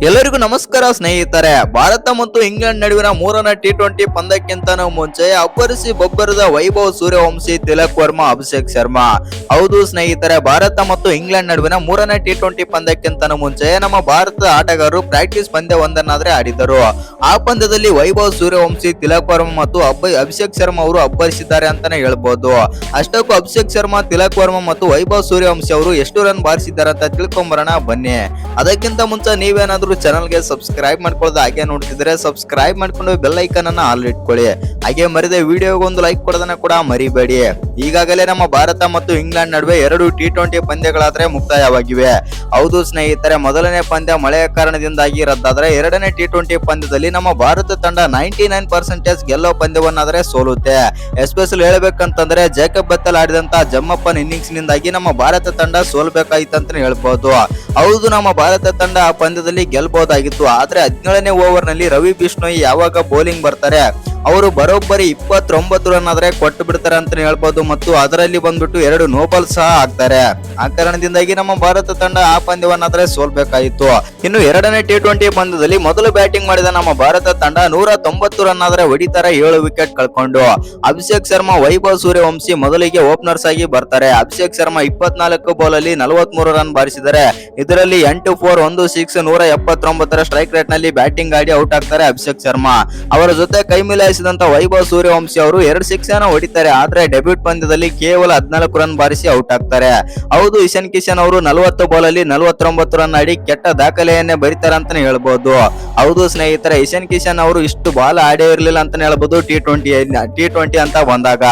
ಎಲ್ಲರಿಗೂ ನಮಸ್ಕಾರ ಸ್ನೇಹಿತರೆ. ಭಾರತ ಮತ್ತು ಇಂಗ್ಲೆಂಡ್ ನಡುವಿನ ಮೂರನೇ ಟಿ20 ಪಂದ್ಯಕ್ಕಿಂತ ಮುಂಚೆ ಅಬ್ಬರಿಸಿ ಬೊಬ್ಬರದ ವೈಭವ್ ಸೂರ್ಯವಂಶಿ, ತಿಲಕ್ ವರ್ಮಾ, ಅಭಿಷೇಕ್ ಶರ್ಮಾ. ಹೌದು ಸ್ನೇಹಿತರೆ, ಭಾರತ ಮತ್ತು ಇಂಗ್ಲೆಂಡ್ ನಡುವಿನ ಮೂರನೇ ಟಿ20 ಪಂದ್ಯಕ್ಕಿಂತ ಮುಂಚೆ ನಮ್ಮ ಭಾರತದ ಆಟಗಾರರು ಪ್ರಾಕ್ಟೀಸ್ ಪಂದ್ಯವೊಂದನ್ನಾದ್ರೆ ಆಡಿದರು. ಆ ಪಂದ್ಯದಲ್ಲಿ ವೈಭವ್ ಸೂರ್ಯವಂಶಿ, ತಿಲಕ್ ವರ್ಮಾ ಮತ್ತು ಅಭಿಷೇಕ್ ಶರ್ಮಾ ಅವರು ಅಬ್ಬರಿಸಿದ್ದಾರೆ ಅಂತಾನೆ ಹೇಳ್ಬಹುದು. ಅಷ್ಟಕ್ಕೂ ಅಭಿಷೇಕ್ ಶರ್ಮಾ, ತಿಲಕ್ ವರ್ಮಾ ಮತ್ತು ವೈಭವ್ ಸೂರ್ಯವಂಶಿ ಅವರು ಎಷ್ಟು ರನ್ ಬಾರಿಸಿದ್ದಾರೆ ಅಂತ ತಿಳ್ಕೊಂಬರೋಣ ಬನ್ನಿ. ಅದಕ್ಕಿಂತ ಮುಂಚೆ ನೀವೇನಾದ್ರೂ ಚಾನಲ್ಗೆ ಸಬ್ಸ್ಕ್ರೈಬ್ ಮಾಡ್ಕೊಳ್ಳೋದು ಹಾಗೆ ನೋಡ್ತಿದ್ರೆ ಸಬ್ಸ್ಕ್ರೈಬ್ ಮಾಡ್ಕೊಂಡು ಬೆಲ್ ಐಕನ್ ಅನ್ನ ಆಲ್ ಇಟ್ಕೊಳ್ಳಿ. ಹಾಗೆ ಮರಿದೆ ವಿಡಿಯೋಗೆ ಒಂದು ಲೈಕ್ ಕೊಡೋದನ್ನ ಕೂಡ ಮರಿಬೇಡಿ. ಈಗಾಗಲೇ ನಮ್ಮ ಭಾರತ ಮತ್ತು ಇಂಗ್ಲೆಂಡ್ ನಡುವೆ 2 ಟಿ20 ಪಂದ್ಯಗಳಾದ್ರೆ ಮುಕ್ತಾಯವಾಗಿವೆ. ಹೌದು ಸ್ನೇಹಿತರೆ, ಮೊದಲನೇ ಪಂದ್ಯ ಮಳೆಯ ಕಾರಣದಿಂದಾಗಿ ರದ್ದಾದ್ರೆ ಎರಡನೇ ಟಿ20 ಪಂದ್ಯದಲ್ಲಿ ನಮ್ಮ ಭಾರತ ತಂಡ 99% ಗೆಲ್ಲೋ ಪಂದ್ಯವನ್ನಾದ್ರೆ ಸೋಲುತ್ತೆ. ಎಸ್ಪೆಷಲಿ ಹೇಳ್ಬೇಕಂತಂದ್ರೆ ಜೇಕಬ್ ಬತ್ತಲ್ ಆಡಿದಂತ ಜಮ್ಮಪ್ಪನ್ ಇನ್ನಿಂಗ್ಸ್ ನಿಂದಾಗಿ ನಮ್ಮ ಭಾರತ ತಂಡ ಸೋಲ್ಬೇಕಾಗಿತ್ತು ಹೇಳ್ಬಹುದು. ಹೌದು, ನಮ್ಮ ಭಾರತ ತಂಡ ಆ ಪಂದ್ಯದಲ್ಲಿ ಗೆಲ್ಬಹುದಾಗಿತ್ತು. ಆದ್ರೆ 17ನೇ ಓವರ್ ನಲ್ಲಿ ರವಿ ಬಿಷ್ಣೋಯ್ ಯಾವಾಗ ಬೌಲಿಂಗ್ ಬರ್ತಾರೆ ಅವರು ಬರೋಬ್ಬರಿ 29 ರನ್ ಆದ್ರೆ ಕೊಟ್ಟು ಬಿಡ್ತಾರೆ ಅಂತ ಹೇಳ್ಬಹುದು. ಮತ್ತು ಅದರಲ್ಲಿ ಬಂದ್ಬಿಟ್ಟು 2 ನೋಬಲ್ ಸಹ ಆಗ್ತಾರೆ. ಆ ಕಾರಣದಿಂದಾಗಿ ನಮ್ಮ ಭಾರತ ತಂಡ ಆ ಪಂದ್ಯವನ್ನಾದ್ರೆ ಸೋಲ್ಬೇಕಾಯಿತು. ಇನ್ನು ಎರಡನೇ ಟಿ20 ಪಂದ್ಯದಲ್ಲಿ ಮೊದಲು ಬ್ಯಾಟಿಂಗ್ ಮಾಡಿದ ನಮ್ಮ ಭಾರತ ತಂಡ 190 ರನ್ ಆದ್ರೆ ಹೊಡಿತಾರೆ, 7 ವಿಕೆಟ್ ಕಳ್ಕೊಂಡು. ಅಭಿಷೇಕ್ ಶರ್ಮಾ, ವೈಭವ್ ಸೂರ್ಯವಂಶಿ ಮೊದಲಿಗೆ ಓಪನರ್ಸ್ ಆಗಿ ಬರ್ತಾರೆ. ಅಭಿಷೇಕ್ ಶರ್ಮಾ 24 ಬಾಲ್ ಅಲ್ಲಿ 43 ರನ್ ಬಾರಿಸಿದ್ದಾರೆ. ಇದರಲ್ಲಿ 8 4 1 6 179 ಸ್ಟ್ರೈಕ್ ರೇಟ್ ನಲ್ಲಿ ಬ್ಯಾಟಿಂಗ್ ಆಡಿ ಔಟ್ ಆಗ್ತಾರೆ ಅಭಿಷೇಕ್ ಶರ್ಮಾ. ಅವರ ಜೊತೆ ಕೈ ಮಿಲಾಯಿಸಿದಂತ ವೈಭವ್ ಸೂರ್ಯವಂಶಿ ಅವರು 2 ಸಿಕ್ಸ್ ಅನ್ನು ಹೊಡಿತಾರೆ. ಆದ್ರೆ ಡೆಬ್ಯೂಟ್ ಪಂದ್ಯದಲ್ಲಿ ಕೇವಲ 14 ರನ್ ಬಾರಿಸಿ ಔಟ್ ಆಗ್ತಾರೆ. ಹೌದು, ಇಶಾನ್ ಕಿಶನ್ ಅವರು 40 ಬಾಲ್ ಅಲ್ಲಿ 49 ರನ್ ಆಡಿ ಕೆಟ್ಟ ದಾಖಲೆಯನ್ನೇ ಬರೀತಾರೆ ಅಂತಾನೆ ಹೇಳ್ಬಹುದು. ಹೌದು ಸ್ನೇಹಿತರೆ, ಇಶಾನ್ ಕಿಶನ್ ಅವರು ಇಷ್ಟು ಬಾಲ್ ಆಡೇ ಇರಲಿಲ್ಲ ಅಂತಾನೆ ಹೇಳ್ಬಹುದು ಟಿ20 ಅಂತ ಬಂದಾಗ.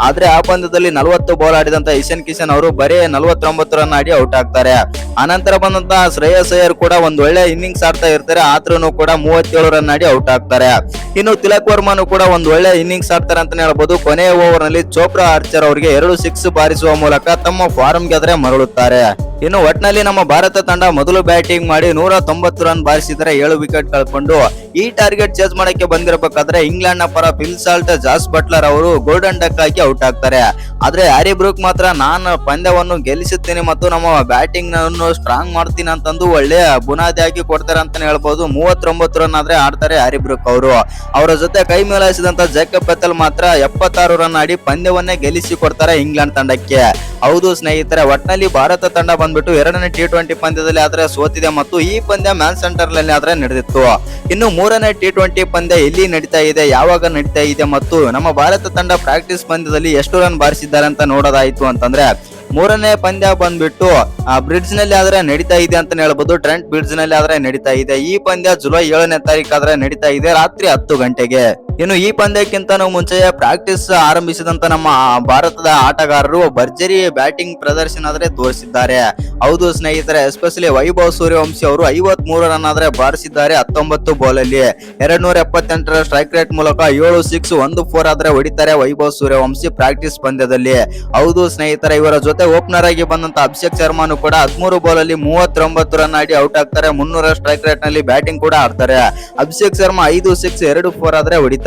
ಆದ್ರೆ ಆ ಪಂದ್ಯದಲ್ಲಿ 40 ಬಾಲ್ ಆಡಿದಂತ ಇಶಾನ್ ಕಿಶನ್ ಅವರು ಬರೀ 49 ರನ್ ಆಡಿ ಔಟ್ ಆಗ್ತಾರೆ. ಆನಂತರ ಬಂದಂತ ಶ್ರೇಯಸ್ ಅಯ್ಯರ್ ಕೂಡ ಒಂದ್ ಒಳ್ಳೆ ಇನ್ನಿಂಗ್ಸ್ ಆಡ್ತಾ ಇರ್ತಾರೆ, ಆದ್ರೂ ಕೂಡ 37 ರನ್ ಆಡಿ ಔಟ್ ಆಗ್ತಾರೆ. ಇನ್ನು ತಿಲಕ್ ವರ್ಮಾನು ಕೂಡ ಒಂದ್ ಒಳ್ಳೆ ಇನ್ನಿಂಗ್ಸ್ ಆಡ್ತಾರೆ ಅಂತಾನೆ ಹೇಳ್ಬಹುದು. ಕೊನೆಯ ಓವರ್ ನಲ್ಲಿ ಚೋಪ್ರಾ ಆರ್ಚರ್ ಅವರಿಗೆ 2 ಸಿಕ್ಸ್ ಬಾರಿಸುವ ಮೂಲಕ ತಮ್ಮ ಫಾರ್ಮ್ ಗೆ ಮರಳುತ್ತಾರೆ. ಇನ್ನು ಒಟ್ನಲ್ಲಿ ನಮ್ಮ ಭಾರತ ತಂಡ ಮೊದಲು ಬ್ಯಾಟಿಂಗ್ ಮಾಡಿ 190 ರನ್ ಬಾರಿಸಿದರೆ 7 ವಿಕೆಟ್ ಕಳ್ಕೊಂಡು ಈ ಟಾರ್ಗೆಟ್ ಚೇಸ್ ಮಾಡಕ್ಕೆ ಬಂದಿರಬೇಕಾದ್ರೆ ಇಂಗ್ಲೆಂಡ್ ನ ಪರ ಫಿಲ್ ಸಾಲ್ಟ್, ಜಾಸ್ ಬಟ್ಲರ್ ಅವರು ಗೋಲ್ಡನ್ ಡಕ್ ಆಗಿ ಔಟ್ ಆಗ್ತಾರೆ. ಆದ್ರೆ ಹ್ಯಾರಿ ಬ್ರೂಕ್ ಮಾತ್ರ ನಾನು ಪಂದ್ಯವನ್ನು ಗೆಲ್ಲಿಸುತ್ತೇನೆ ಮತ್ತು ನಮ್ಮ ಬ್ಯಾಟಿಂಗ್ ಅನ್ನು ಸ್ಟ್ರಾಂಗ್ ಮಾಡ್ತೀನಿ ಅಂತಂದು ಒಳ್ಳೆ ಬುನಾದಿ ಆಗಿ ಕೊಡ್ತಾರೆ ಅಂತಾನೆ ಹೇಳ್ಬಹುದು. 39 ರನ್ ಆದ್ರೆ ಆಡ್ತಾರೆ ಹ್ಯಾರಿ ಬ್ರೂಕ್ ಅವರು. ಅವರ ಜೊತೆ ಕೈ ಮೇಲಾಯಿಸಿದಂತ ಜೇಕಬ್ ಬತ್ತಲ್ ಮಾತ್ರ 76 ರನ್ ಆಡಿ ಪಂದ್ಯವನ್ನೇ ಗೆಲ್ಲಿಸಿ ಕೊಡ್ತಾರೆ ಇಂಗ್ಲೆಂಡ್ ತಂಡಕ್ಕೆ. ಹೌದು ಸ್ನೇಹಿತರೆ, ಒಟ್ನಲ್ಲಿ ಭಾರತ ತಂಡ ಬಂದ್ಬಿಟ್ಟು ಎರಡನೇ ಟಿ20 ಪಂದ್ಯದಲ್ಲಿ ಆದ್ರೆ ಸೋತಿದೆ ಮತ್ತು ಈ ಪಂದ್ಯ ಮ್ಯಾನ್ಚೆಸ್ಟರ್ ನಲ್ಲಿ ಆದ್ರೆ ನಡೆದಿತ್ತು. ಇನ್ನು ಮೂರನೇ ಟಿ20 ಪಂದ್ಯ ಎಲ್ಲಿ ನಡೀತಾ ಇದೆ, ಯಾವಾಗ ನಡೀತಾ ಇದೆ ಮತ್ತು ನಮ್ಮ ಭಾರತ ತಂಡ ಪ್ರಾಕ್ಟೀಸ್ ಪಂದ್ಯದಲ್ಲಿ ಎಷ್ಟು ರನ್ ಬಾರಿಸಿದ್ದಾರೆ ಅಂತ ನೋಡೋದಾಯ್ತು ಅಂತಂದ್ರೆ ಮೂರನೇ ಪಂದ್ಯ ಬಂದ್ಬಿಟ್ಟು ಬ್ರಿಡ್ಜ್ ನಲ್ಲಿ ಆದ್ರೆ ನಡೀತಾ ಇದೆ ಅಂತ ಹೇಳ್ಬಹುದು. ಟ್ರೆಂಟ್ ಬ್ರಿಡ್ಜ್ ನಲ್ಲಿ ಆದ್ರೆ ನಡೀತಾ ಇದೆ. ಈ ಪಂದ್ಯ ಜುಲೈ 7ನೇ ತಾರೀಕು ಆದ್ರೆ ನಡೀತಾ ಇದೆ, ರಾತ್ರಿ 10 ಗಂಟೆಗೆ. ಇನ್ನು ಈ ಪಂದ್ಯಕ್ಕಿಂತ ಮುಂಚೆ ಪ್ರಾಕ್ಟೀಸ್ ಆರಂಭಿಸಿದಂತ ನಮ್ಮ ಭಾರತದ ಆಟಗಾರರು ಭರ್ಜರಿ ಬ್ಯಾಟಿಂಗ್ ಪ್ರದರ್ಶನ ಆದ್ರೆ ತೋರಿಸಿದ್ದಾರೆ. ಹೌದು ಸ್ನೇಹಿತರೆ, ಎಸ್ಪೆಷಲಿ ವೈಭವ್ ಸೂರ್ಯವಂಶಿ ಅವರು 53 ರನ್ ಆದ್ರೆ ಬಾರಿಸಿದ್ದಾರೆ 19 ಬಾಲ್ ಅಲ್ಲಿ. 278 ಸ್ಟ್ರೈಕ್ ರೇಟ್ ಮೂಲಕ 7 ಸಿಕ್ಸ್ 1 4 ಆದ್ರೆ ಹೊಡಿತಾರೆ ವೈಭವ್ ಸೂರ್ಯವಂಶಿ ಪ್ರಾಕ್ಟೀಸ್ ಪಂದ್ಯದಲ್ಲಿ. ಹೌದು ಸ್ನೇಹಿತರೆ, ಇವರ ಜೊತೆ ಓಪನರ್ ಆಗಿ ಬಂದಂತ ಅಭಿಷೇಕ್ ಶರ್ಮಾನು ಕೂಡ 13 ಬಾಲ್ ಅಲ್ಲಿ 39 ರನ್ ಆಡಿ ಔಟ್ ಆಗ್ತಾರೆ. 300 ಸ್ಟ್ರೈಕ್ ರೇಟ್ ನಲ್ಲಿ ಬ್ಯಾಟಿಂಗ್ ಕೂಡ ಆಡ್ತಾರೆ. ಅಭಿಷೇಕ್ ಶರ್ಮಾ 5 ಸಿಕ್ಸ್ 2 4 ಆದ್ರೆ ಹೊಡಿತಾರೆ.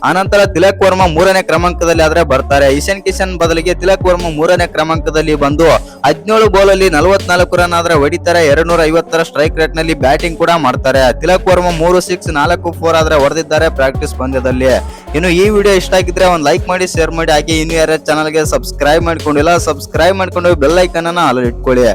ಆನಂತರ ತಿಲಕ್ ವರ್ಮಾ 3ನೇ ಕ್ರಮಾಂಕದಲ್ಲಿ ಆದ್ರೆ ಬರ್ತಾರೆ. ಇಶಾನ್ ಕಿಶನ್ ಬದಲಿಗೆ ತಿಲಕ್ ವರ್ಮಾ 3ನೇ ಕ್ರಮಾಂಕದಲ್ಲಿ ಬಂದು 17 ಬಾಲ್ ಅಲ್ಲಿ 44 ರನ್ ಆದ್ರೆ ಹೊಡಿತಾರೆ. 250 ಸ್ಟ್ರೈಕ್ ರೇಟ್ ನಲ್ಲಿ ಬ್ಯಾಟಿಂಗ್ ಕೂಡ ಮಾಡ್ತಾರೆ. ತಿಲಕ್ ವರ್ಮಾ 3 ಸಿಕ್ಸ್ 4 4 ಆದ್ರೆ ಹೊಡೆದಿದ್ದಾರೆ ಪ್ರಾಕ್ಟೀಸ್ ಪಂದ್ಯದಲ್ಲಿ. ಇನ್ನು ಈ ವಿಡಿಯೋ ಇಷ್ಟ ಆಗಿದ್ರೆ ಒಂದು ಲೈಕ್ ಮಾಡಿ, ಶೇರ್ ಮಾಡಿ. ಹಾಗೆ ಇನ್ನು ಯಾರ ಚಾನಲ್ಗೆ ಸಬ್ಸ್ಕ್ರೈಬ್ ಮಾಡ್ಕೊಂಡಿಲ್ಲ ಸಬ್ಸ್ಕ್ರೈಬ್ ಮಾಡ್ಕೊಂಡು ಬೆಲ್ ಐಕನ್ ಅನ್ನ ಆಲ್ ಇಟ್ಕೊಳ್ಳಿ.